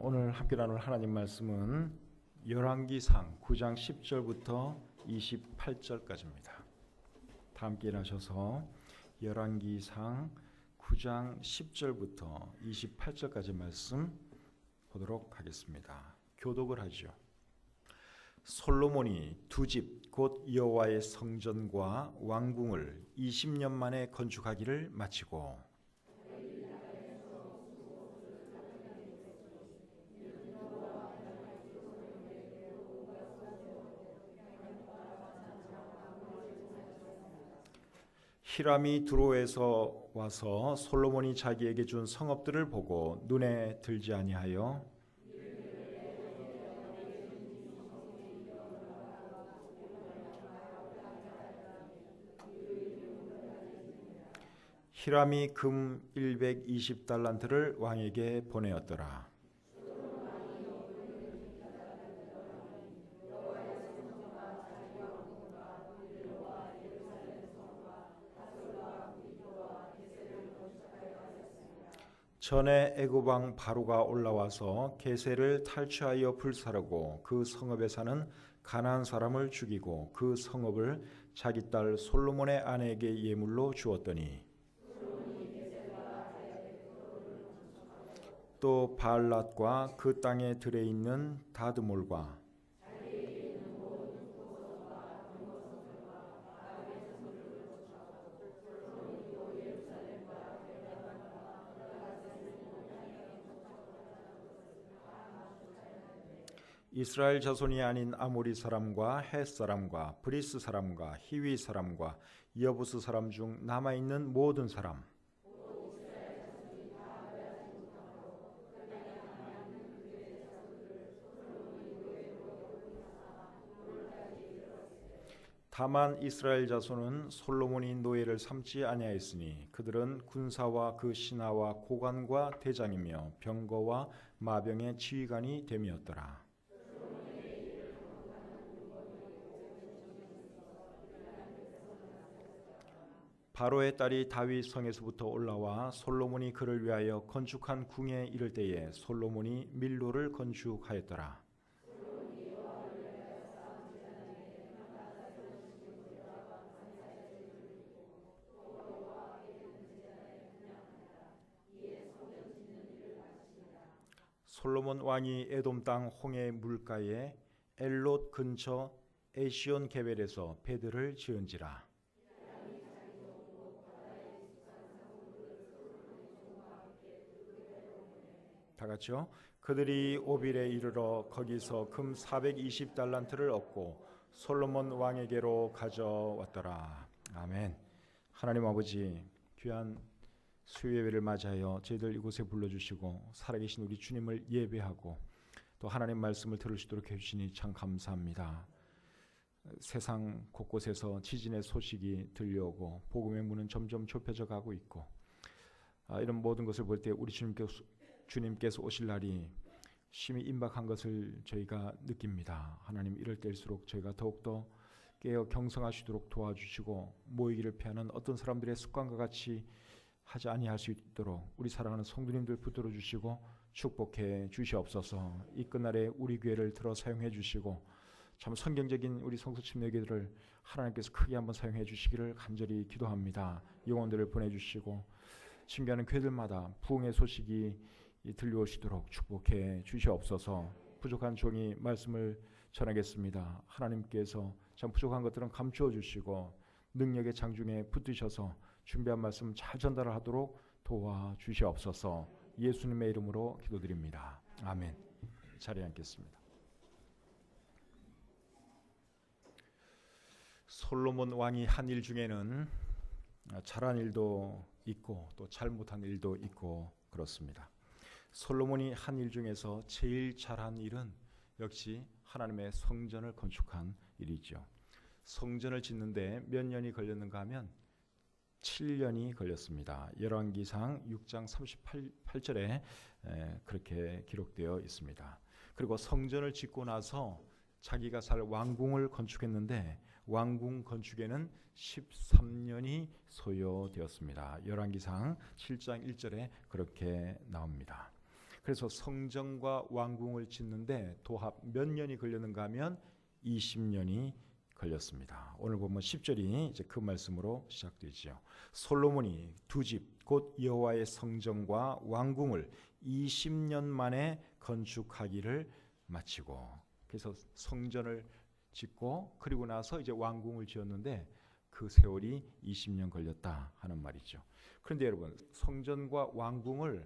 오늘 함께 나눌 하나님 말씀은 열왕기상 9장 10절부터 28절까지입니다. 다 함께 일하셔서 열왕기상 9장 10절부터 28절까지 말씀 보도록 하겠습니다. 교독을 하죠. 솔로몬이 두 집 곧 여호와의 성전과 왕궁을 20년 만에 건축하기를 마치고 히람이 두로에서 와서 솔로몬이 자기에게 준 성읍들을 보고 눈에 들지 아니하여 히람이 금 120달란트를 왕에게 보내었더라. 전에 애굽 왕 바로가 올라와서 게셀을 탈취하여 불사르고 그 성읍에 사는 가나안 사람을 죽이고 그 성읍을 자기 딸 솔로몬의 아내에게 예물로 주었더니 또 바알랏과 그 땅에 들에 있는 다드몰과 이스라엘 자손이 아닌 아모리 사람과 헷 사람과 브리스 사람과 히위 사람과 여부스 사람 중 남아 있는 모든 사람 다만 이스라엘 자손은 솔로몬이 노예를 삼지 아니하였으니 그들은 군사와 그 신하와 고관과 대장이며 병거와 마병의 지휘관이 됨이었더라. 바로의 딸이 다윗 성에서부터 올라와 솔로몬이 그를 위하여 건축한 궁에 이를 때에 솔로몬이 밀로를 건축하였더라. 솔로몬 왕이 에돔 땅 홍해 물가에 엘롯 근처 에시온 게벨에서 배들을 지은지라. 다 같이요. 그들이 오빌에 이르러 거기서 금 420달란트를 얻고 솔로몬 왕에게로 가져왔더라. 아멘. 하나님 아버지, 귀한 수요예배를 맞이하여 저희들 이곳에 불러주시고 살아계신 우리 주님을 예배하고 또 하나님 말씀을 들을 수 있도록 해주시니 참 감사합니다. 세상 곳곳에서 지진의 소식이 들려오고 복음의 문은 점점 좁혀져 가고 있고 이런 모든 것을 볼 때 우리 주님께서 오실 날이 심히 임박한 것을 저희가 느낍니다. 하나님, 이럴 때일수록 저희가 더욱더 깨어 경성하시도록 도와주시고 모이기를 피하는 어떤 사람들의 습관과 같이 하지 아니할 수 있도록 우리 사랑하는 성도님들 붙들어 주시고 축복해 주시옵소서. 이 끝날에 우리 교회를 들어 사용해 주시고 참 성경적인 우리 성도 침례교들을 하나님께서 크게 한번 사용해 주시기를 간절히 기도합니다. 영혼들을 보내주시고 신비하는 교회들마다 부흥의 소식이 들려오시도록 축복해 주시옵소서. 부족한 종이 말씀을 전하겠습니다. 하나님께서 참 부족한 것들은 감추어 주시고 능력의 장중에 붙드셔서 준비한 말씀 잘 전달하도록 도와주시옵소서. 예수님의 이름으로 기도드립니다. 아멘. 자리에 앉겠습니다. 솔로몬 왕이 한 일 중에는 잘한 일도 있고 또 잘못한 일도 있고 그렇습니다. 솔로몬이 한 일 중에서 제일 잘한 일은 역시 하나님의 성전을 건축한 일이죠. 성전을 짓는데 몇 년이 걸렸는가 하면 7년이 걸렸습니다. 열왕기상 6장 38절에 그렇게 기록되어 있습니다. 그리고 성전을 짓고 나서 자기가 살 왕궁을 건축했는데 왕궁 건축에는 13년이 소요되었습니다. 열왕기상 7장 1절에 그렇게 나옵니다. 그래서 성전과 왕궁을 짓는데 도합 몇 년이 걸렸는가 하면 20년이 걸렸습니다. 오늘 보면 10절이 이제 그 말씀으로 시작되지요. 솔로몬이 두 집 곧 여호와의 성전과 왕궁을 20년 만에 건축하기를 마치고, 그래서 성전을 짓고 그리고 나서 이제 왕궁을 지었는데 그 세월이 20년 걸렸다 하는 말이죠. 그런데 여러분, 성전과 왕궁을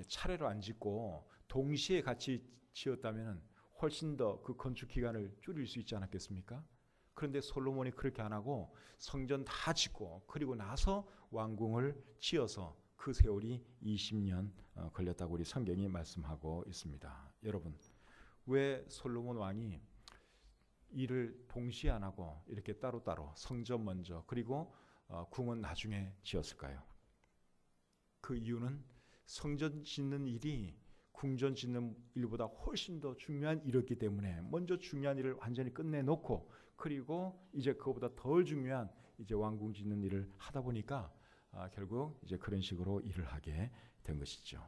차례로 안 짓고 동시에 같이 지었다면 훨씬 더 그 건축 기간을 줄일 수 있지 않았겠습니까? 그런데 솔로몬이 그렇게 안 하고 성전 다 짓고 그리고 나서 왕궁을 지어서 그 세월이 20년 걸렸다고 우리 성경이 말씀하고 있습니다. 여러분, 왜 솔로몬 왕이 일을 동시에 안 하고 이렇게 따로따로 성전 먼저 그리고 궁은 나중에 지었을까요? 그 이유는 성전 짓는 일이 궁전 짓는 일보다 훨씬 더 중요한 일이었기 때문에 먼저 중요한 일을 완전히 끝내놓고 그리고 이제 그거보다 덜 중요한 이제 왕궁 짓는 일을 하다 보니까 결국 이제 그런 식으로 일을 하게 된 것이죠.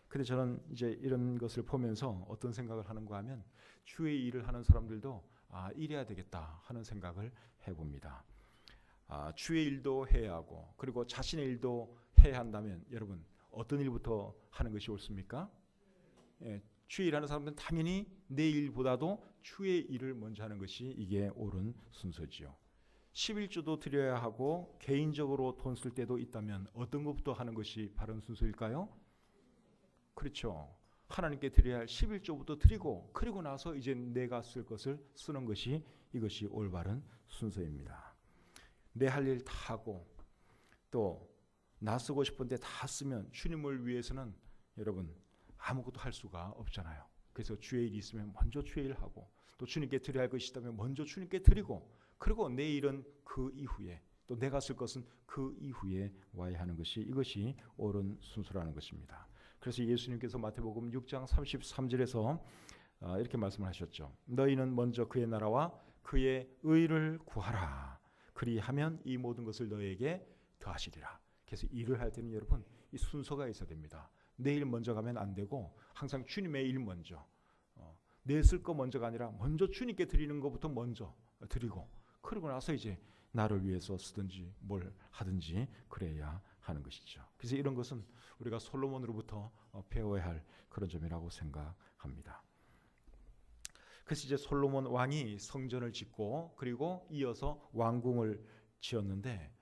근데 저는 이제 이런 것을 보면서 어떤 생각을 하는가 하면 주의 일을 하는 사람들도 이래야 되겠다 하는 생각을 해봅니다. 주의 일도 해야 하고 그리고 자신의 일도 해야 한다면 여러분 어떤 일부터 하는 것이 옳습니까? 주의 일하는 사람들은 당연히 내 일보다도 주의 일을 먼저 하는 것이 이게 옳은 순서지요. 11조도 드려야 하고 개인적으로 돈 쓸 때도 있다면 어떤 것부터 하는 것이 바른 순서일까요? 그렇죠. 하나님께 드려야 할 11조부터 드리고 그리고 나서 이제 내가 쓸 것을 쓰는 것이 이것이 올바른 순서입니다. 내 할 일 다 하고 또 나 쓰고 싶은데 다 쓰면 주님을 위해서는 여러분 아무것도 할 수가 없잖아요. 그래서 주의 일이 있으면 먼저 주의 일을 하고 또 주님께 드려야 할 것이 있다면 먼저 주님께 드리고 그리고 내 일은 그 이후에 또 내가 쓸 것은 그 이후에 와야 하는 것이 이것이 옳은 순서라는 것입니다. 그래서 예수님께서 마태복음 6장 33절에서 이렇게 말씀을 하셨죠. 너희는 먼저 그의 나라와 그의 의를 구하라. 그리하면 이 모든 것을 너희에게 더하시리라. 그래서 일을 할 때는 여러분 이 순서가 있어야 됩니다. 내 일 먼저 가면 안 되고 항상 주님의 일 먼저 내 쓸 거 먼저가 아니라 먼저 주님께 드리는 것부터 먼저 드리고 그러고 나서 이제 나를 위해서 쓰든지 뭘 하든지 그래야 하는 것이죠. 그래서 이런 것은 우리가 솔로몬으로부터 배워야 할 그런 점이라고 생각합니다. 그래서 이제 솔로몬 왕이 성전을 짓고 그리고 이어서 왕궁을 지었는데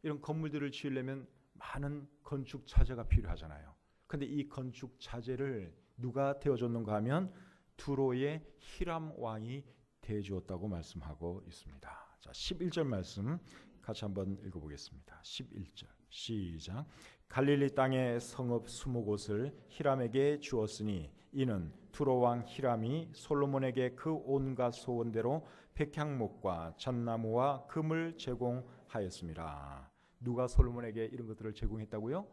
이런 건물들을 지으려면 많은 건축 자재가 필요하잖아요. 근데 이 건축 자재를 누가 대어줬는가 하면 두로의 히람 왕이 대주었다고 말씀하고 있습니다. 자, 11절 말씀 같이 한번 읽어보겠습니다. 11절 시작. 갈릴리 땅의 성읍 20곳을 히람에게 주었으니 이는 두로 왕 히람이 솔로몬에게 그 온갖 소원대로 백향목과 잣나무와 금을 제공하였습니다. 누가 솔로몬에게 이런 것들을 제공했다고요?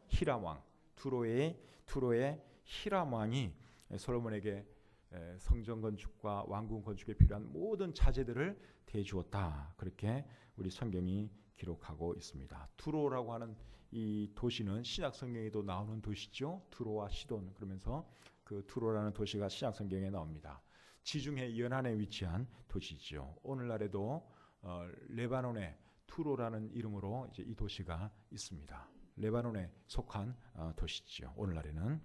히람 왕. 두로의 히람 왕이 솔로몬에게 성전 건축과 왕궁 건축에 필요한 모든 자재들을 대주었다. 그렇게 우리 성경이 기록하고 있습니다. 두로라고 하는 이 도시는 신약 성경에도 나오는 도시죠. 두로와 시돈 그러면서 그 두로라는 도시가 신약 성경에 나옵니다. 지중해 연안에 위치한 도시죠. 오늘날에도 레바논의 두로라는 이름으로 이제 이 도시가 있습니다. 레바논에 속한 도시죠. 오늘날에는.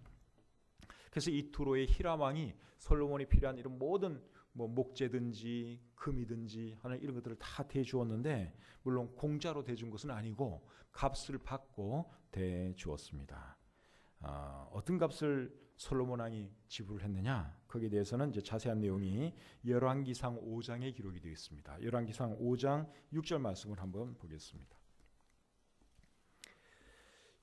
그래서 이 두로의 히람 왕이 솔로몬이 필요한 이런 모든 목재든지 금이든지 하는 이런 것들을 다 대주었는데 물론 공짜로 대준 것은 아니고 값을 받고 대주었습니다. 어떤 값을 솔로몬 왕이 지불을 했느냐? 거기에 대해서는 이제 자세한 내용이 열왕기상 5장에 기록이 되어 있습니다. 열왕기상 5장 6절 말씀을 한번 보겠습니다.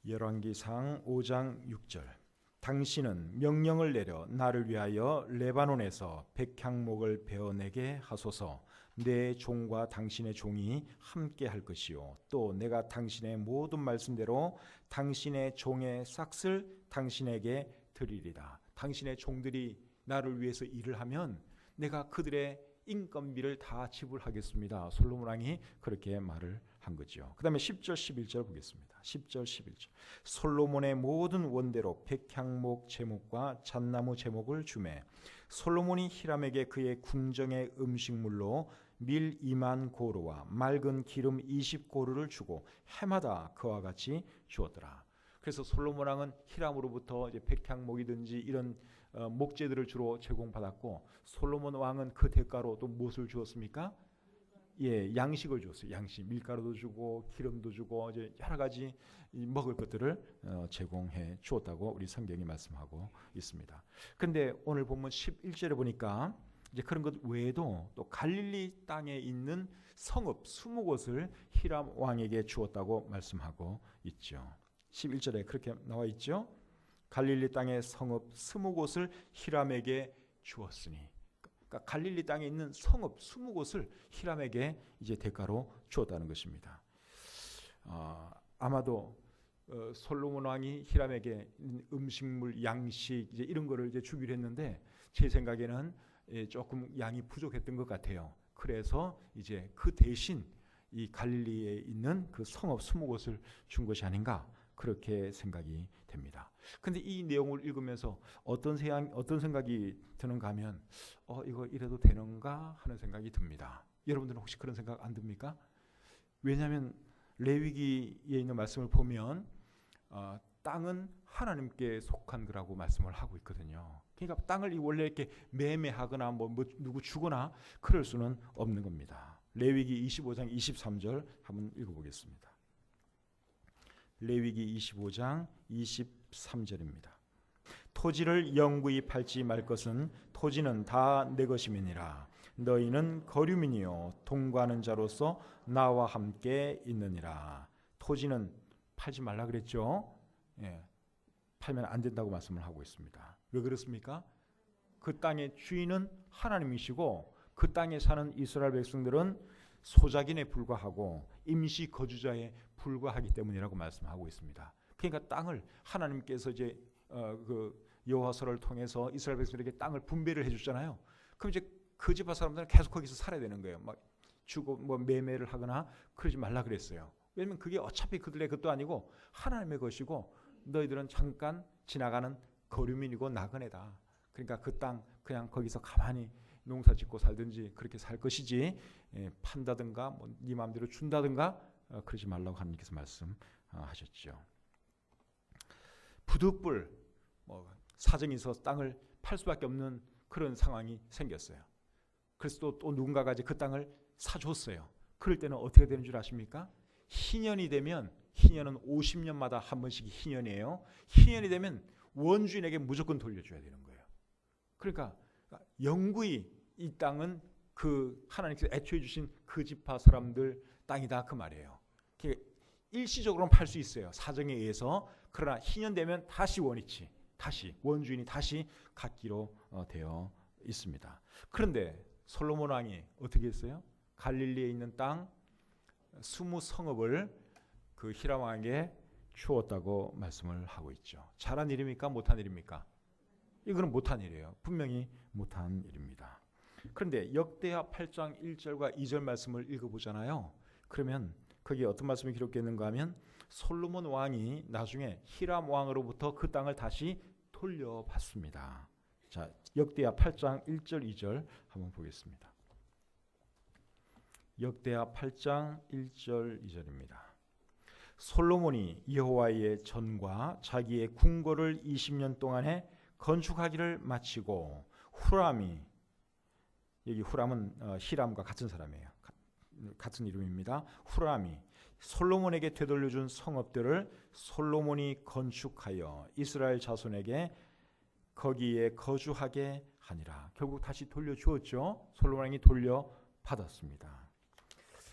열왕기상 5장 6절. 당신은 명령을 내려 나를 위하여 레바논에서 백향목을 베어내게 하소서. 내 종과 당신의 종이 함께 할 것이요 또 내가 당신의 모든 말씀대로 당신의 종의 삭을 당신에게 드리리라. 당신의 종들이 나를 위해서 일을 하면 내가 그들의 인건비를 다 지불하겠습니다. 솔로몬 왕이 그렇게 말을 한 거죠. 그 다음에 10절 11절 보겠습니다. 10절 11절 솔로몬의 모든 원대로 백향목 제목과 잣나무 제목을 주매 솔로몬이 히람에게 그의 궁정의 음식물로 밀 2만 고루와 맑은 기름 20고루를 주고 해마다 그와 같이 주었더라. 그래서 솔로몬 왕은 히람으로부터 이제 백향목이든지 이런 목재들을 주로 제공받았고 솔로몬 왕은 그 대가로 또 무엇을 주었습니까? 예, 양식을 주었어요. 양식, 밀가루도 주고 기름도 주고 이제 여러 가지 먹을 것들을 제공해 주었다고 우리 성경이 말씀하고 있습니다. 그런데 오늘 본문 11절에 보니까 이제 그런 것 외에도 또 갈릴리 땅에 있는 성읍 20곳을 히람 왕에게 주었다고 말씀하고 있죠. 11절에 그렇게 나와 있죠. 갈릴리 땅의 성읍 20곳을 히람에게 주었으니, 그러니까 갈릴리 땅에 있는 성읍 20곳을 히람에게 이제 대가로 주었다는 것입니다. 아마도 솔로몬 왕이 히람에게 음식물, 양식 이제 이런 거를 이제 주기로 했는데 제 생각에는 조금 양이 부족했던 것 같아요. 그래서 이제 그 대신 이 갈릴리에 있는 그 성읍 20곳을 준 것이 아닌가 그렇게 생각이 됩니다. 근데 이 내용을 읽으면서 어떤 생각이 드는가 하면 이거 이래도 되는가 하는 생각이 듭니다. 여러분들은 혹시 그런 생각 안 듭니까? 왜냐하면 레위기에 있는 말씀을 보면 땅은 하나님께 속한 거라고 말씀을 하고 있거든요. 그러니까 땅을 원래 이렇게 매매하거나 뭐 누구 주거나 그럴 수는 없는 겁니다. 레위기 25장 23절 한번 읽어보겠습니다. 레위기 25장 23절입니다. 토지를 영구히 팔지 말 것은 토지는 다 내 것임이니라. 너희는 거류민이요 동거하는 자로서 나와 함께 있느니라. 토지는 팔지 말라 그랬죠. 예, 팔면 안 된다고 말씀을 하고 있습니다. 왜 그렇습니까? 그 땅의 주인은 하나님이시고 그 땅에 사는 이스라엘 백성들은 소작인에 불과하고 임시 거주자에 불과하기 때문이라고 말씀하고 있습니다. 그러니까 땅을 하나님께서 이제 그 여호와서를 통해서 이스라엘 백성들에게 땅을 분배를 해줬잖아요. 그럼 이제 그 지파 사람들은 계속 거기서 살아야 되는 거예요. 막 주고 뭐 매매를 하거나 그러지 말라 그랬어요. 왜냐면 그게 어차피 그들의 것도 아니고 하나님의 것이고 너희들은 잠깐 지나가는 거류민이고 나그네다. 그러니까 그 땅 그냥 거기서 가만히 농사 짓고 살든지 그렇게 살 것이지 판다든가 뭐 네 마음대로 준다든가 그러지 말라고 하나님께서 말씀하셨죠. 부득불 뭐 사정이 있어서 땅을 팔 수밖에 없는 그런 상황이 생겼어요. 그래서 또 누군가가 이제 그 땅을 사줬어요. 그럴 때는 어떻게 되는 줄 아십니까? 희년이 되면, 희년은 50년마다 한 번씩 희년이에요. 희년이 되면 원주인에게 무조건 돌려줘야 되는 거예요. 그러니까 영구히 이 땅은 그 하나님께서 애초에 주신 그 지파 사람들 땅이다 그 말이에요. 일시적으로는 팔 수 있어요. 사정에 의해서. 그러나 희년 되면 다시 원위치, 다시 원주인이 다시 갖기로 되어 있습니다. 그런데 솔로몬 왕이 어떻게 했어요? 갈릴리에 있는 땅 20성읍을 그 히람 왕에게 주었다고 말씀을 하고 있죠. 잘한 일입니까? 못한 일입니까? 이거는 못한 일이에요. 분명히 못한 일입니다. 그런데 역대하 8장 1절과 2절 말씀을 읽어보잖아요. 그러면 거기에 어떤 말씀이 기록되는가 하면 솔로몬 왕이 나중에 히람 왕으로부터 그 땅을 다시 돌려받습니다. 자, 역대하 8장 1절 2절 한번 보겠습니다. 역대하 8장 1절 2절입니다. 솔로몬이 여호와의 전과 자기의 궁궐을 20년 동안에 건축하기를 마치고 후람이, 여기 후람은 히람과 같은 사람이에요. 같은 이름입니다. 후람이 솔로몬에게 되돌려준 성읍들을 솔로몬이 건축하여 이스라엘 자손에게 거기에 거주하게 하니라. 결국 다시 돌려주었죠. 솔로몬 왕이 돌려받았습니다.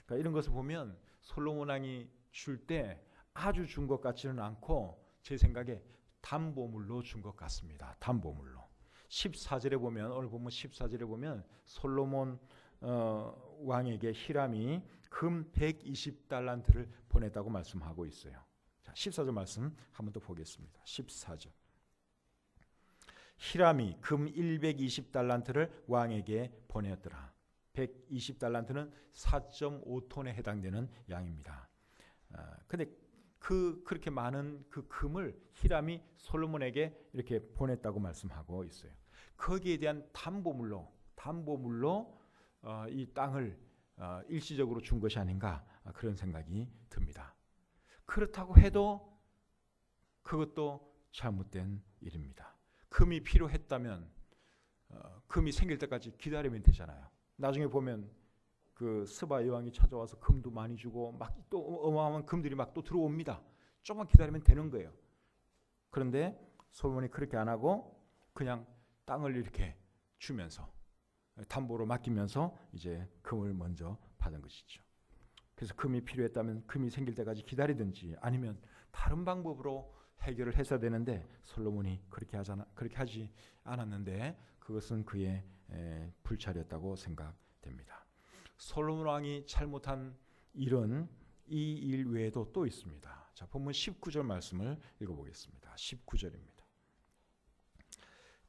그러니까 이런 것을 보면 솔로몬 왕이 줄 때 아주 준 것 같지는 않고 제 생각에 담보물로 준 것 같습니다. 담보물로. 14절에 보면, 오늘 보면 14절에 보면 솔로몬 왕에게 히람이 금 120달란트를 보냈다고 말씀하고 있어요. 자, 14절 말씀 한번 더 보겠습니다. 14절. 히람이 금 120달란트를 왕에게 보냈더라. 120달란트는 4.5톤에 해당되는 양입니다. 근데 그렇게 많은 그 금을 히람이 솔로몬에게 이렇게 보냈다고 말씀하고 있어요. 거기에 대한 담보물로 이 땅을 일시적으로 준 것이 아닌가 그런 생각이 듭니다. 그렇다고 해도 그것도 잘못된 일입니다. 금이 필요했다면 금이 생길 때까지 기다리면 되잖아요. 나중에 보면 그 스바 여왕이 찾아와서 금도 많이 주고 막 또 어마어마한 금들이 막 또 들어옵니다. 조금만 기다리면 되는 거예요. 그런데 솔로몬이 그렇게 안 하고 그냥 땅을 이렇게 주면서 담보로 맡기면서 이제 금을 먼저 받은 것이죠. 그래서 금이 필요했다면 금이 생길 때까지 기다리든지 아니면 다른 방법으로 해결을 했어야 되는데 솔로몬이 그렇게 하지 않았는데 그것은 그의 불찰이었다고 생각됩니다. 솔로몬 왕이 잘못한 일은 이 일 외에도 또 있습니다. 자, 본문 19절 말씀을 읽어보겠습니다. 19절입니다.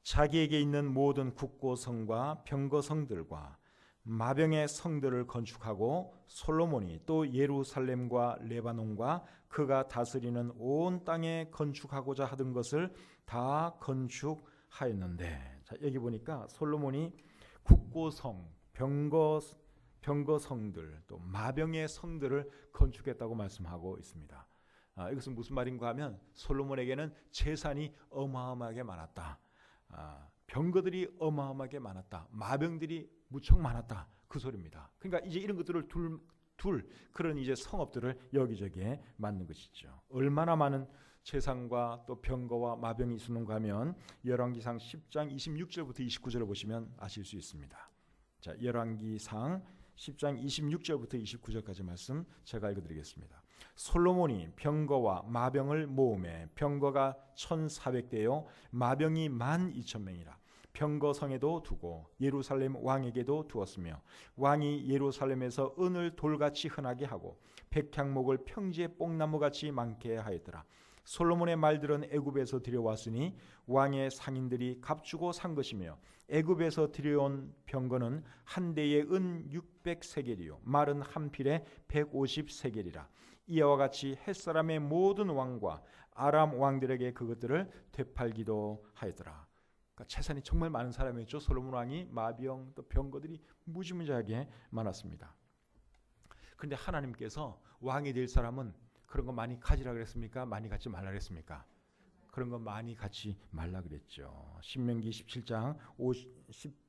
자기에게 있는 모든 국고성과 병거성들과 마병의 성들을 건축하고 솔로몬이 또 예루살렘과 레바논과 그가 다스리는 온 땅에 건축하고자 하던 것을 다 건축하였는데, 자, 여기 보니까 솔로몬이 국고성, 병거성들 또 마병의 성들을 건축했다고 말씀하고 있습니다. 이것은 무슨 말인가 하면 솔로몬에게는 재산이 어마어마하게 많았다. 병거들이 어마어마하게 많았다. 마병들이 무척 많았다. 그 소리입니다. 그러니까 이제 이런 것들을 둘 그런 이제 성읍들을 여기저기에 만든 것이죠. 얼마나 많은 재산과 또 병거와 마병이 있었는가 하면 열왕기상 10장 26절부터 29절을 보시면 아실 수 있습니다. 자, 열왕기상 10장 26절부터 29절까지 말씀 제가 읽어드리겠습니다. 솔로몬이 병거와 마병을 모으매 병거가 1,400대요 마병이 12,000명이라. 병거성에도 두고 예루살렘 왕에게도 두었으며 왕이 예루살렘에서 은을 돌같이 흔하게 하고 백향목을 평지에 뽕나무같이 많게 하였더라. 솔로몬의 말들은 애굽에서 들여왔으니 왕의 상인들이 값주고 산 것이며 애굽에서 들여온 병거는 한 대에 은 600세겔이요 말은 한 필에 150세겔이라. 이와 같이 햇사람의 모든 왕과 아람 왕들에게 그것들을 되팔기도 하였더라. 그러니까 재산이 정말 많은 사람이었죠. 솔로몬 왕이 마병 또 병거들이 무지무지하게 많았습니다. 그런데 하나님께서 왕이 될 사람은 그런 거 많이 가지라 그랬습니까? 많이 갖지 말라 그랬습니까? 그런 거 많이 갖지 말라 그랬죠. 신명기 17장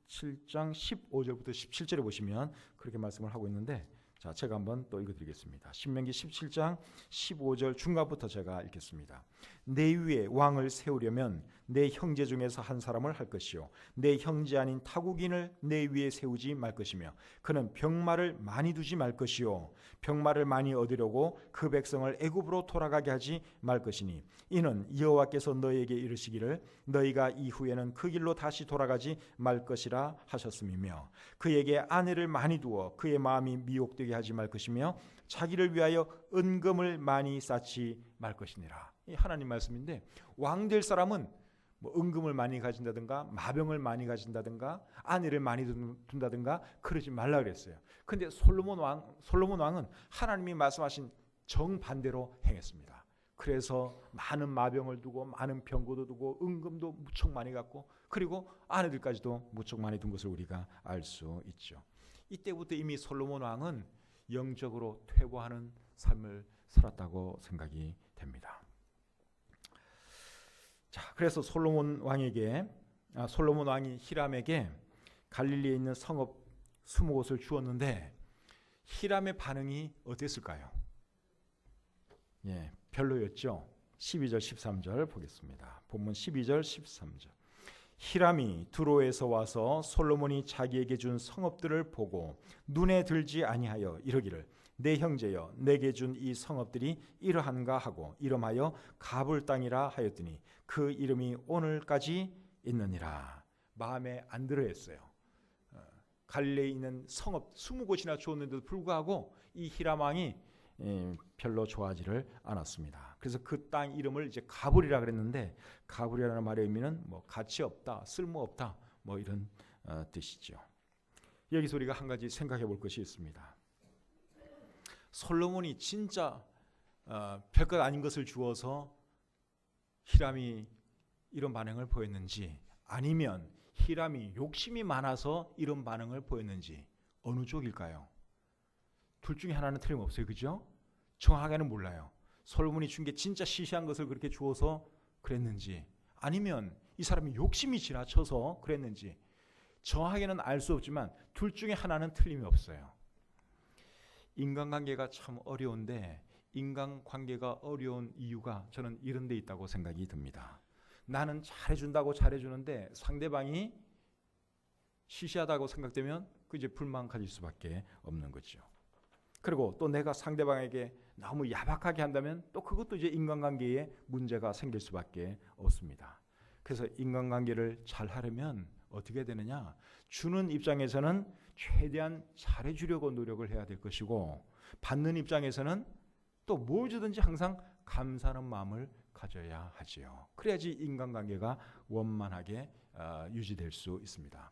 15절부터 17절에 보시면 그렇게 말씀을 하고 있는데, 자, 제가 한번 또 읽어드리겠습니다. 신명기 17장 15절 중간부터 제가 읽겠습니다. 내 위에 왕을 세우려면 내 형제 중에서 한 사람을 할 것이요 내 형제 아닌 타국인을 내 위에 세우지 말 것이며 그는 병마를 많이 두지 말 것이요 병마를 많이 얻으려고 그 백성을 애굽으로 돌아가게 하지 말 것이니 이는 여호와께서 너희에게 이르시기를 너희가 이후에는 그 길로 다시 돌아가지 말 것이라 하셨음이며 그에게 아내를 많이 두어 그의 마음이 미혹되게 하지 말 것이며 자기를 위하여 은금을 많이 쌓지 말 것이니라. 이 하나님 말씀인데 왕 될 사람은 뭐 은금을 많이 가진다든가 마병을 많이 가진다든가 아내를 많이 둔다든가 그러지 말라 그랬어요. 근데 솔로몬 왕은 하나님이 말씀하신 정반대로 행했습니다. 그래서 많은 마병을 두고 많은 병거도 두고 은금도 무척 많이 갖고 그리고 아내들까지도 무척 많이 둔 것을 우리가 알 수 있죠. 이때부터 이미 솔로몬 왕은 영적으로 퇴보하는 삶을 살았다고 생각이 됩니다. 자, 그래서 솔로몬 왕이 히람에게 갈릴리에 있는 성읍 20곳을 주었는데 히람의 반응이 어땠을까요? 예, 별로였죠. 12절 13절 보겠습니다. 본문 12절 13절. 히람이 두로에서 와서 솔로몬이 자기에게 준 성읍들을 보고 눈에 들지 아니하여 이르기를 내 형제여 내게 준 이 성읍들이 이러한가 하고 이름하여 가불 땅이라 하였더니 그 이름이 오늘까지 있느니라. 마음에 안 들어 했어요. 갈릴리에 있는 성읍 20곳이나 주었는데도 불구하고 이 히람 왕이 별로 좋아하지를 않았습니다. 그래서 그 땅 이름을 이제 가불이라 그랬는데 가불이라는 말의 의미는 뭐 가치 없다, 쓸모 없다, 뭐 이런 뜻이죠. 여기서 우리가 한 가지 생각해 볼 것이 있습니다. 솔로몬이 진짜 별것 아닌 것을 주어서 히람이 이런 반응을 보였는지, 아니면 히람이 욕심이 많아서 이런 반응을 보였는지, 어느 쪽일까요? 둘 중에 하나는 틀림없어요. 그죠? 정확하게는 몰라요. 솔로몬이 준 게 진짜 시시한 것을 그렇게 주어서 그랬는지, 아니면 이 사람이 욕심이 지나쳐서 그랬는지 정확하게는 알 수 없지만 둘 중에 하나는 틀림이 없어요. 인간관계가 참 어려운데, 인간관계가 어려운 이유가 저는 이런 데 있다고 생각이 듭니다. 나는 잘해준다고 잘해주는데 상대방이 시시하다고 생각되면 그 이제 불만 가질 수밖에 없는 거죠. 그리고 또 내가 상대방에게 너무 야박하게 한다면 또 그것도 이제 인간관계에 문제가 생길 수밖에 없습니다. 그래서 인간관계를 잘 하려면 어떻게 되느냐? 주는 입장에서는 최대한 잘해주려고 노력을 해야 될 것이고, 받는 입장에서는 또 뭘 주든지 항상 감사하는 마음을 가져야 하지요. 그래야지 인간관계가 원만하게 유지될 수 있습니다.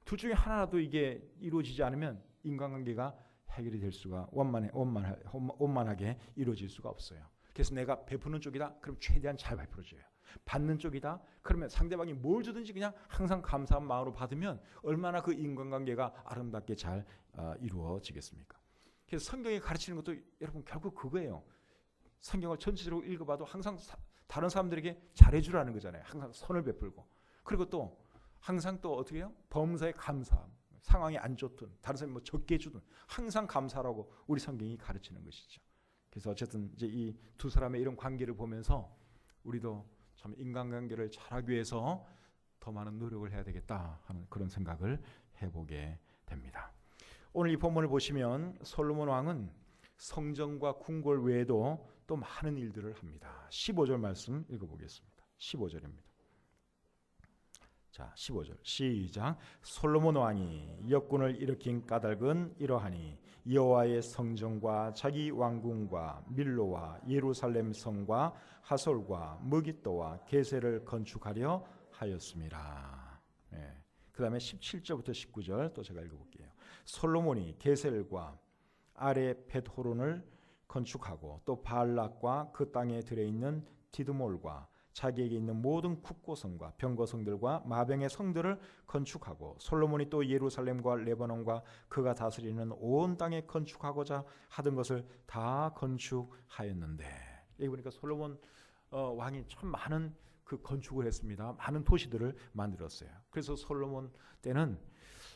둘 중에 하나라도 이게 이루어지지 않으면 인간관계가 해결이 될 수가 원만하게 이루어질 수가 없어요. 그래서 내가 베푸는 쪽이다, 그럼 최대한 잘 베풀어줘요. 받는 쪽이다, 그러면 상대방이 뭘 주든지 그냥 항상 감사한 마음으로 받으면 얼마나 그 인간관계가 아름답게 잘 이루어지겠습니까? 그래서 성경이 가르치는 것도 여러분 결국 그거예요. 성경을 전체적으로 읽어봐도 항상 다른 사람들에게 잘해주라는 거잖아요. 항상 선을 베풀고, 그리고 또 항상 또 어떻게 해요? 범사에 감사함. 상황이 안 좋든 다른 사람이 뭐 적게 주든 항상 감사라고 우리 성경이 가르치는 것이죠. 그래서 어쨌든 이제 이 두 사람의 이런 관계를 보면서 우리도 참 인간관계를 잘하기 위해서 더 많은 노력을 해야 되겠다 하는 그런 생각을 해보게 됩니다. 오늘 이 본문을 보시면 솔로몬 왕은 성전과 궁궐 외에도 또 많은 일들을 합니다. 15절 말씀 읽어보겠습니다. 15절입니다. 자, 15절 시작. 솔로몬 왕이 역군을 일으킨 까닭은 이러하니 여호와의 성전과 자기 왕궁과 밀로와 예루살렘 성과 하솔과 무깃도와 게셀을 건축하려 하였습니다. 네. 그 다음에 17절부터 19절 또 제가 읽어볼게요. 솔로몬이 게셀과 아래 벳호론을 건축하고 또 바알락과 그 땅에 들어있는 디드몰과 자기에게 있는 모든 국고성과 병거성들과 마병의 성들을 건축하고, 솔로몬이 또 예루살렘과 레바논과 그가 다스리는 온 땅에 건축하고자 하던 것을 다 건축하였는데, 여기 보니까 솔로몬 왕이 참 많은 그 건축을 했습니다. 많은 도시들을 만들었어요. 그래서 솔로몬 때는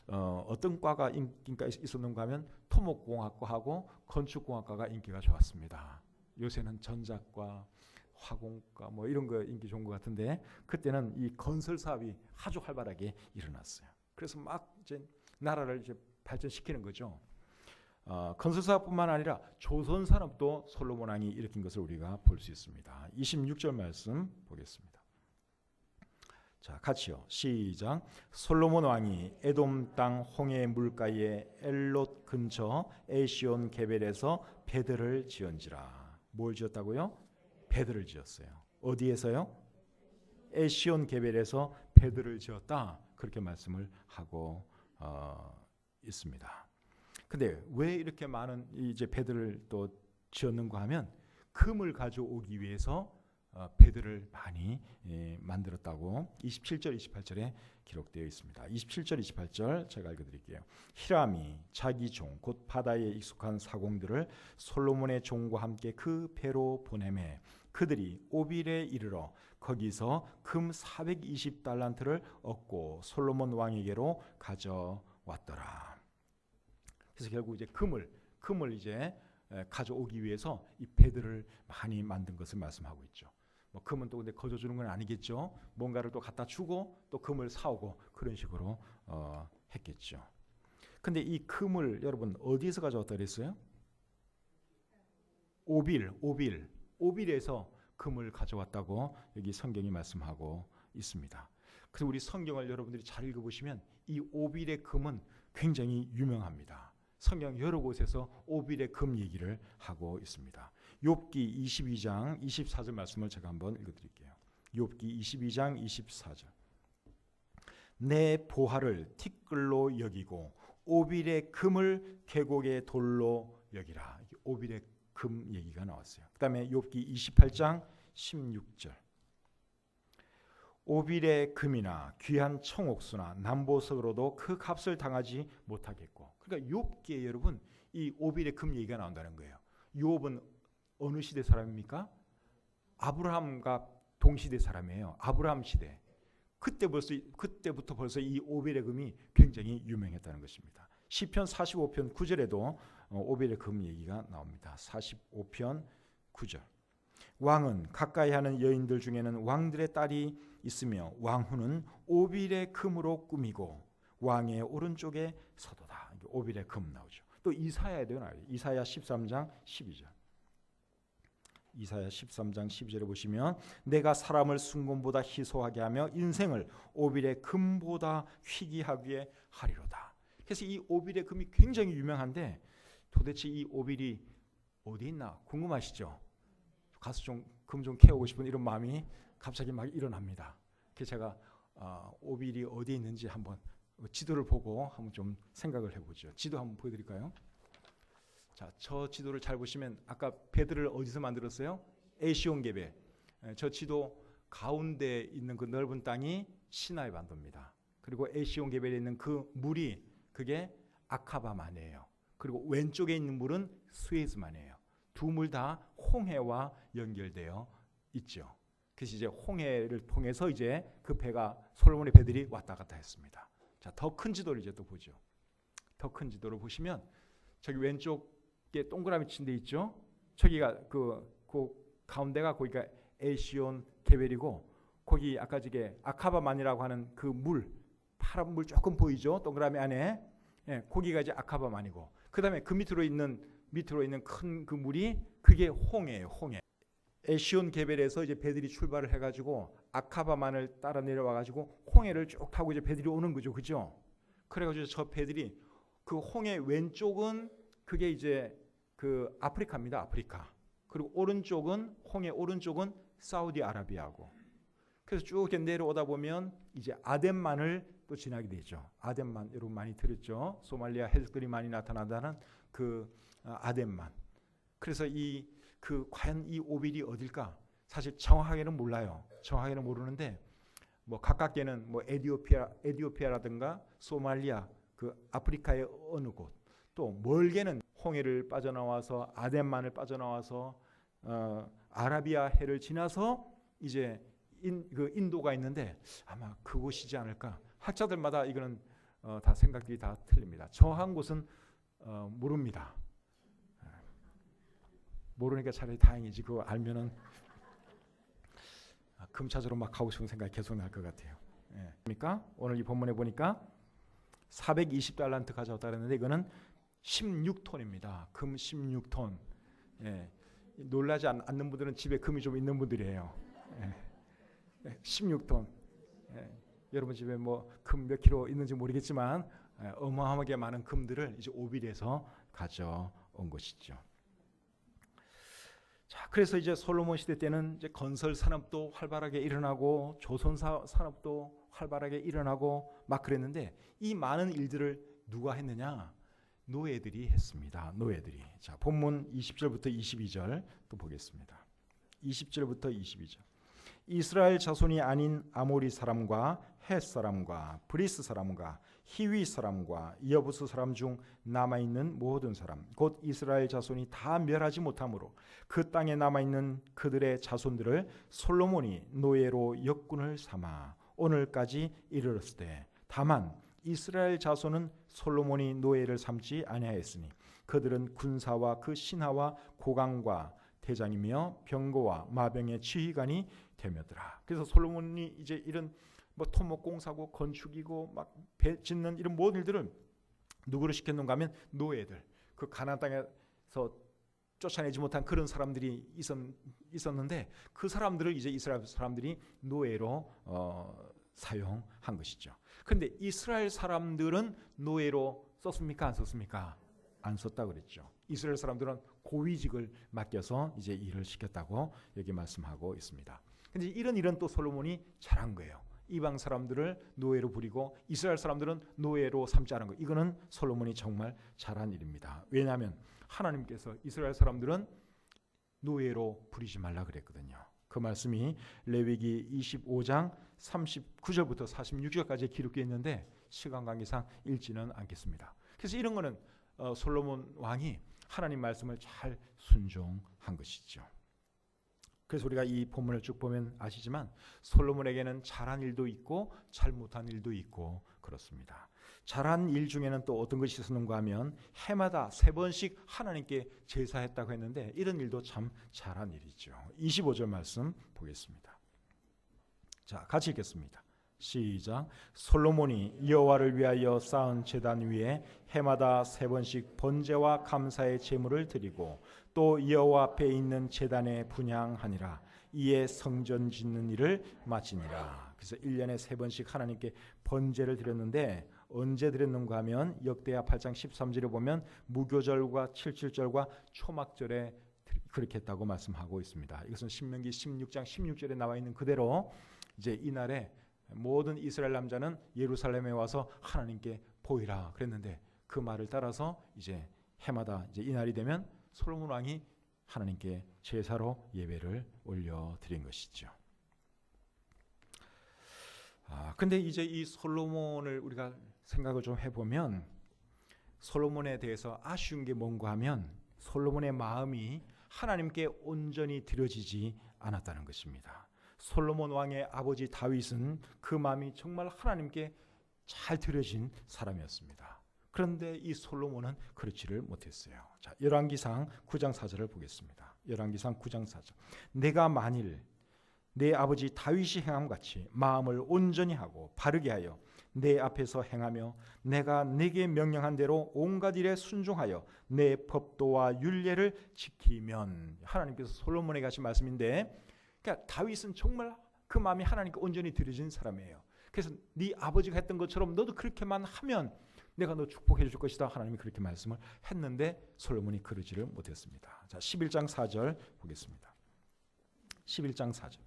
어떤 과가 인기가 있었는가 하면 토목공학과하고 건축공학과가 인기가 좋았습니다. 요새는 전작과 화공과 뭐 이런 거 인기 좋은 것 같은데, 그때는 이 건설 사업이 아주 활발하게 일어났어요. 그래서 막 이제 나라를 이제 발전시키는 거죠. 건설 사업뿐만 아니라 조선 산업도 솔로몬 왕이 일으킨 것을 우리가 볼 수 있습니다. 26절 말씀 보겠습니다. 자, 같이요. 시작. 솔로몬 왕이 에돔 땅 홍해 물가에 엘롯 근처 에시온 게벨에서 배들을 지은지라. 뭘 지었다고요? 배들을 지었어요. 어디에서요? 에시온 게벨에서 배들을 지었다. 그렇게 말씀을 하고 있습니다. 근데 왜 이렇게 많은 이제 배들을 또 지었는가 하면 금을 가져오기 위해서 배들을 많이 만들었다고 27절 28절에 기록되어 있습니다. 27절 28절 제가 읽어드릴게요. 히람이 자기 종 곧 바다에 익숙한 사공들을 솔로몬의 종과 함께 그 배로 보내매 그들이 오빌에 이르러 거기서 금 420달란트를 얻고 솔로몬 왕에게로 가져왔더라. 그래서 결국 이제 금을 이제 가져오기 위해서 이 배들을 많이 만든 것을 말씀하고 있죠. 뭐 금은 또 근데 거저주는 건 아니겠죠. 뭔가를 또 갖다 주고 또 금을 사오고 그런 식으로 했겠죠. 근데 이 금을 여러분 어디에서 가져왔다 그랬어요? 오빌에서 금을 가져왔다고 여기 성경이 말씀하고 있습니다. 그래서 우리 성경을 여러분들이 잘 읽어보시면 이 오빌의 금은 굉장히 유명합니다. 성경 여러 곳에서 오빌의 금 얘기를 하고 있습니다. 욥기 22장 24절 말씀을 제가 한번 읽어드릴게요. 욥기 22장 24절. 내 보화를 티끌로 여기고 오빌의 금을 계곡의 돌로 여기라. 오빌의 금 얘기가 나왔어요. 그 다음에 욥기 28장 16절. 오빌의 금이나 귀한 청옥수나 남보석으로도 그 값을 당하지 못하겠고. 그러니까 욥기에 여러분 이 오빌의 금 얘기가 나온다는 거예요. 욥은 어느 시대 사람입니까? 아브라함과 동시대 사람이에요. 아브라함 시대. 그때부터 벌써 이 오빌의 금이 굉장히 유명했다는 것입니다. 시편 45편 9절에도 오빌의 금 얘기가 나옵니다. 45편 9절. 왕은 가까이 하는 여인들 중에는 왕들의 딸이 있으며 왕후는 오빌의 금으로 꾸미고 왕의 오른쪽에 서도다. 오빌의 금 나오죠. 또 이사야에도 나와요. 이사야 13장 12절. 이사야 13장 12절에 보시면 내가 사람을 순금보다 희소하게 하며 인생을 오빌의 금보다 희귀하게 하리로다. 그래서 이 오빌의 금이 굉장히 유명한데 도대체 이 오빌이 어디 있나 궁금하시죠? 가서 좀 금 좀 캐오고 싶은 이런 마음이 갑자기 막 일어납니다. 그래서 제가 오빌이 어디에 있는지 한번 지도를 보고 한번 좀 생각을 해보죠. 지도 한번 보여드릴까요? 자, 저 지도를 잘 보시면 아까 배들을 어디서 만들었어요? 에시온게벨. 저 지도 가운데 있는 그 넓은 땅이 시나이 반도입니다. 그리고 에시온게벨에 있는 그 물이 그게 아카바만이에요. 그리고 왼쪽에 있는 물은 스웨즈만이에요. 두 물 다 홍해와 연결되어 있죠. 그래서 이제 홍해를 통해서 이제 그 배가 솔로몬의 배들이 왔다 갔다 했습니다. 자, 더 큰 지도를 이제 또 보죠. 더 큰 지도를 보시면 저기 왼쪽에 동그라미 친 데 있죠. 저기가 그 가운데가 거기가 에시온 게벨이고 거기 아까 저게 아카바만이라고 하는 그 물 파란 물 조금 보이죠. 동그라미 안에 거기가 이제 아카바만이고 그다음에 그 밑으로 있는 큰 그 물이 그게 홍해예요. 홍해. 에시온 게벨에서 이제 배들이 출발을 해가지고 아카바만을 따라 내려와가지고 홍해를 쭉 타고 이제 배들이 오는 거죠, 그죠? 그래가지고 저 배들이 그 홍해 왼쪽은 그게 이제 그 아프리카입니다, 아프리카. 그리고 오른쪽은 홍해 오른쪽은 사우디아라비아고. 그래서 쭉 이렇게 내려오다 보면 이제 아덴만을 또 지나게 되죠. 아덴만 여러분 많이 들었죠? 소말리아 해적들이 많이 나타난다는 그 아덴만. 그래서 과연 이 오빌이 어딜까? 사실 정확하게는 몰라요. 정확하게는 모르는데 뭐 가깝게는 뭐 에티오피아라든가 소말리아 그 아프리카의 어느 곳, 또 멀게는 홍해를 빠져나와서 아덴만을 빠져나와서 아라비아 해를 지나서 이제 인도가 있는데 아마 그곳이지 않을까. 학자들마다 이거는 다 생각들이 다 틀립니다. 정확한 곳은 모릅니다. 모르니까 차라리 다행이지. 그거 알면은 금 찾으러 막 가고 싶은 생각이 계속 날 것 같아요. 그러니까 오늘 이 본문에 보니까 420달란트 가져왔다 그랬는데 이거는 16톤입니다. 금 16톤. 놀라지 않는 분들은 집에 금이 좀 있는 분들이에요. 16톤. 여러분 집에 뭐 금 몇 킬로 있는지 모르겠지만 어마어마하게 많은 금들을 이제 오빌에서 가져온 것이죠. 자, 그래서 이제 솔로몬 시대 때는 이제 건설 산업도 활발하게 일어나고 조선 산업도 활발하게 일어나고 막 그랬는데 이 많은 일들을 누가 했느냐? 노예들이 했습니다. 노예들이. 자, 본문 20절부터 22절 또 보겠습니다. 20절부터 22절. 이스라엘 자손이 아닌 아모리 사람과 헷 사람과 브리스 사람과 히위 사람과 여부스 사람 중 남아있는 모든 사람 곧 이스라엘 자손이 다 멸하지 못하므로 그 땅에 남아있는 그들의 자손들을 솔로몬이 노예로 역군을 삼아 오늘까지 이르렀으되 다만 이스라엘 자손은 솔로몬이 노예를 삼지 아니하였으니 그들은 군사와 그 신하와 고강과 대장이며 병거와 마병의 지휘관이 되며더라. 그래서 솔로몬이 이제 이런 뭐 토목공사고 건축이고 막 배 짓는 이런 모든 일들을 누구를 시켰는가 하면 노예들, 그 가나안 땅에서 쫓아내지 못한 그런 사람들이 있었는데 그 사람들을 이제 이스라엘 사람들이 노예로 사용한 것이죠. 그런데 이스라엘 사람들은 노예로 썼습니까? 안 썼습니까? 안 썼다 그랬죠. 이스라엘 사람들은 고위직을 맡겨서 이제 일을 시켰다고 여기 말씀하고 있습니다. 근데 이런 일은 또 솔로몬이 잘한 거예요. 이방 사람들을 노예로 부리고 이스라엘 사람들은 노예로 삼지 않은 것. 이거는 솔로몬이 정말 잘한 일입니다. 왜냐하면 하나님께서 이스라엘 사람들은 노예로 부리지 말라 그랬거든요. 그 말씀이 레위기 25장 39절부터 46절까지 기록되어 있는데 시간 관계상 읽지는 않겠습니다. 그래서 이런 거는 솔로몬 왕이 하나님 말씀을 잘 순종한 것이죠. 그래서 우리가 이 본문을 쭉 보면 아시지만 솔로몬에게는 잘한 일도 있고 잘못한 일도 있고 그렇습니다. 잘한 일 중에는 또 어떤 것이 있었는가 하면 해마다 3번씩 하나님께 제사했다고 했는데 이런 일도 참 잘한 일이죠. 25절 말씀 보겠습니다. 자, 같이 읽겠습니다. 시작. 솔로몬이 여호와를 위하여 쌓은 제단 위에 해마다 3번씩 번제와 감사의 제물을 드리고 또 여호와 앞에 있는 제단에 분향하니라. 이에 성전 짓는 일을 마치니라. 그래서 1년에 3번씩 하나님께 번제를 드렸는데 언제 드렸는가 하면 역대하 8장 13절에 보면 무교절과 77절과 초막절에 그렇게 했다고 말씀하고 있습니다. 이것은 신명기 16장 16절에 나와 있는 그대로 이제 이날에 모든 이스라엘 남자는 예루살렘에 와서 하나님께 보이라 그랬는데 그 말을 따라서 이제 해마다 이제 이날이 되면 솔로몬 왕이 하나님께 제사로 예배를 올려 드린 것이죠. 근데 이제 이 솔로몬을 우리가 생각을 좀 해보면 솔로몬에 대해서 아쉬운 게 뭔가 하면 솔로몬의 마음이 하나님께 온전히 드려지지 않았다는 것입니다. 솔로몬 왕의 아버지 다윗은 그 마음이 정말 하나님께 잘 드려진 사람이었습니다. 그런데 이 솔로몬은 그렇지를 못했어요. 자, 열왕기상 9장 4절을 보겠습니다. 열왕기상 9장 4절. 내가 만일 내 아버지 다윗이 행함같이 마음을 온전히 하고 바르게 하여 내 앞에서 행하며 내가 내게 명령한 대로 온갖 일에 순종하여 내 법도와 율례를 지키면, 하나님께서 솔로몬에게 하신 말씀인데, 그러니까 다윗은 정말 그 마음이 하나님께 온전히 드려진 사람이에요. 그래서 네 아버지가 했던 것처럼 너도 그렇게만 하면 내가 너 축복해 줄 것이다. 하나님이 그렇게 말씀을 했는데 솔로몬이 그러지를 못했습니다. 자, 11장 4절 보겠습니다. 11장 4절.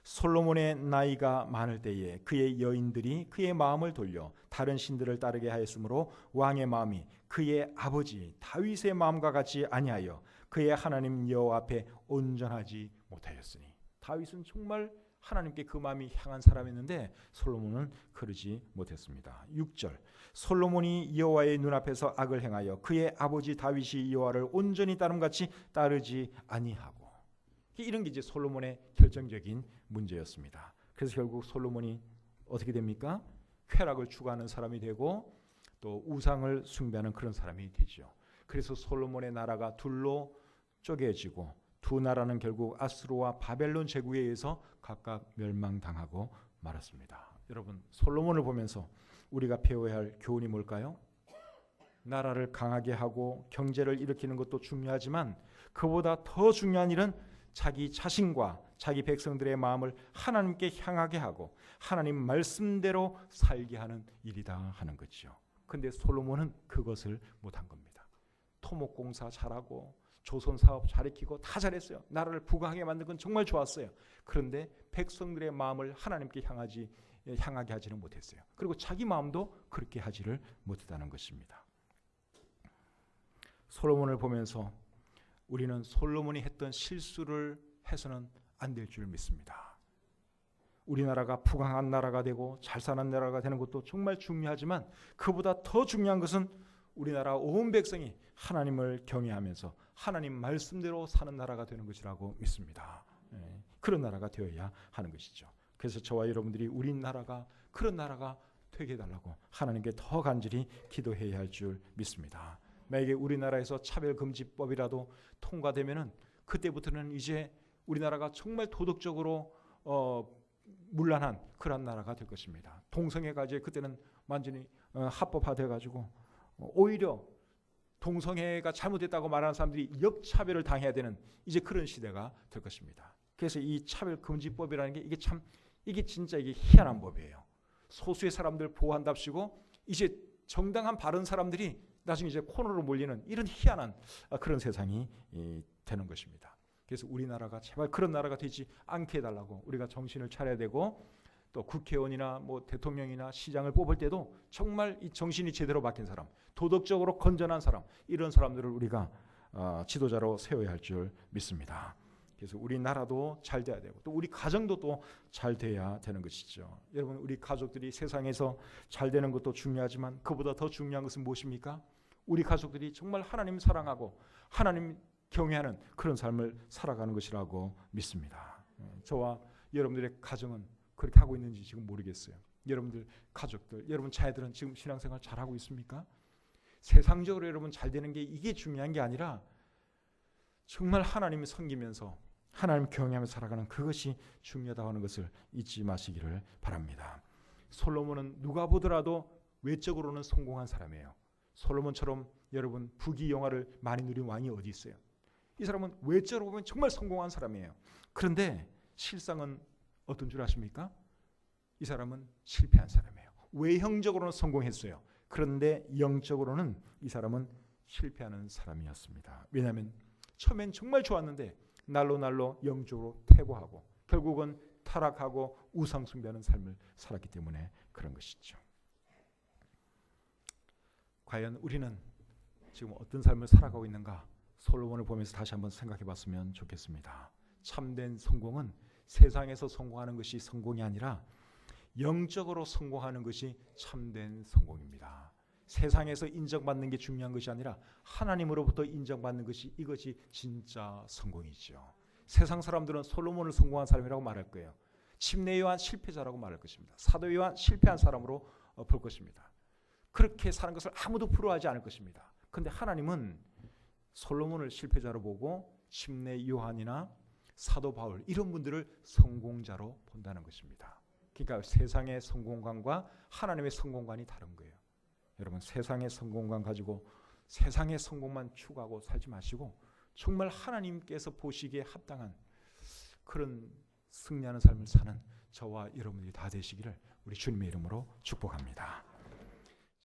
솔로몬의 나이가 많을 때에 그의 여인들이 그의 마음을 돌려 다른 신들을 따르게 하였으므로 왕의 마음이 그의 아버지 다윗의 마음과 같이 아니하여 그의 하나님 여호와 앞에 온전하지 못하였으니. 다윗은 정말 하나님께 그 마음이 향한 사람이었는데 솔로몬은 그러지 못했습니다. 6절. 솔로몬이 여호와의 눈앞에서 악을 행하여 그의 아버지 다윗이 여호와를 온전히 따름같이 따르지 아니하고. 이런 게 이제 솔로몬의 결정적인 문제였습니다. 그래서 결국 솔로몬이 어떻게 됩니까? 쾌락을 추구하는 사람이 되고 또 우상을 숭배하는 그런 사람이 되죠. 그래서 솔로몬의 나라가 둘로 쪼개지고 두 나라는 결국 아수르와 바벨론 제국에 의해서 각각 멸망당하고 말았습니다. 여러분, 솔로몬을 보면서 우리가 배워야 할 교훈이 뭘까요? 나라를 강하게 하고 경제를 일으키는 것도 중요하지만 그보다 더 중요한 일은 자기 자신과 자기 백성들의 마음을 하나님께 향하게 하고 하나님 말씀대로 살게 하는 일이다 하는 거죠. 근데 솔로몬은 그것을 못한 겁니다. 토목공사 잘하고 조선사업 잘익히고 다 잘했어요. 나라를 부강하게 만든 건 정말 좋았어요. 그런데 백성들의 마음을 하나님께 향하게 하지는 못했어요. 그리고 자기 마음도 그렇게 하지를 못했다는 것입니다. 솔로몬을 보면서 우리는 솔로몬이 했던 실수를 해서는 안 될 줄 믿습니다. 우리나라가 부강한 나라가 되고 잘 사는 나라가 되는 것도 정말 중요하지만 그보다 더 중요한 것은 우리나라 온 백성이 하나님을 경외하면서 하나님 말씀대로 사는 나라가 되는 것이라고 믿습니다. 그런 나라가 되어야 하는 것이죠. 그래서 저와 여러분들이 우리나라가 그런 나라가 되게 해달라고 하나님께 더 간절히 기도해야 할 줄 믿습니다. 만약에 우리나라에서 차별금지법이라도 통과되면은 그때부터는 이제 우리나라가 정말 도덕적으로 문란한 그런 나라가 될 것입니다. 동성애가 이제 그때는 완전히 합법화돼가지고 오히려 동성애가 잘못됐다고 말하는 사람들이 역차별을 당해야 되는 이제 그런 시대가 될 것입니다. 그래서 이 차별금지법이라는 게 이게 진짜 희한한 법이에요. 소수의 사람들 보호한답시고 이제 정당한 바른 사람들이 나중에 이제 코너로 몰리는 이런 희한한 그런 세상이 되는 것입니다. 그래서 우리나라가 제발 그런 나라가 되지 않게 해달라고 우리가 정신을 차려야 되고 또 국회의원이나 뭐 대통령이나 시장을 뽑을 때도 정말 이 정신이 제대로 박힌 사람, 도덕적으로 건전한 사람, 이런 사람들을 우리가 지도자로 세워야 할 줄 믿습니다. 그래서 우리나라도 잘 돼야 되고 또 우리 가정도 또 잘 돼야 되는 것이죠. 여러분, 우리 가족들이 세상에서 잘 되는 것도 중요하지만 그보다 더 중요한 것은 무엇입니까? 우리 가족들이 정말 하나님 사랑하고 하나님 경외하는 그런 삶을 살아가는 것이라고 믿습니다. 저와 여러분들의 가정은 그렇게 하고 있는지 지금 모르겠어요. 여러분들 가족들, 여러분 자녀들은 지금 신앙생활 잘하고 있습니까? 세상적으로 여러분 잘 되는 게 이게 중요한 게 아니라 정말 하나님을 섬기면서 하나님 경외하면서 살아가는 그것이 중요하다고 하는 것을 잊지 마시기를 바랍니다. 솔로몬은 누가 보더라도 외적으로는 성공한 사람이에요. 솔로몬처럼 여러분 부귀영화를 많이 누린 왕이 어디 있어요? 이 사람은 외적으로 보면 정말 성공한 사람이에요. 그런데 실상은 어떤 줄 아십니까? 이 사람은 실패한 사람이에요. 외형적으로는 성공했어요. 그런데 영적으로는 이 사람은 실패하는 사람이었습니다. 왜냐하면 처음엔 정말 좋았는데 날로 영적으로 퇴보하고 결국은 타락하고 우상 숭배하는 삶을 살았기 때문에 그런 것이죠. 과연 우리는 지금 어떤 삶을 살아가고 있는가? 솔로몬을 보면서 다시 한번 생각해 봤으면 좋겠습니다. 참된 성공은 세상에서 성공하는 것이 성공이 아니라 영적으로 성공하는 것이 참된 성공입니다. 세상에서 인정받는 게 중요한 것이 아니라 하나님으로부터 인정받는 것이 이것이 진짜 성공이죠. 세상 사람들은 솔로몬을 성공한 사람이라고 말할 거예요. 침례 요한 실패자라고 말할 것입니다. 사도 요한 실패한 사람으로 볼 것입니다. 그렇게 사는 것을 아무도 부러워하지 않을 것입니다. 그런데 하나님은 솔로몬을 실패자로 보고 침례 요한이나 사도 바울 이런 분들을 성공자로 본다는 것입니다. 그러니까 세상의 성공관과 하나님의 성공관이 다른 거예요. 여러분, 세상의 성공관 가지고 세상의 성공만 추구하고 살지 마시고 정말 하나님께서 보시기에 합당한 그런 승리하는 삶을 사는 저와 여러분들이 다 되시기를 우리 주님의 이름으로 축복합니다.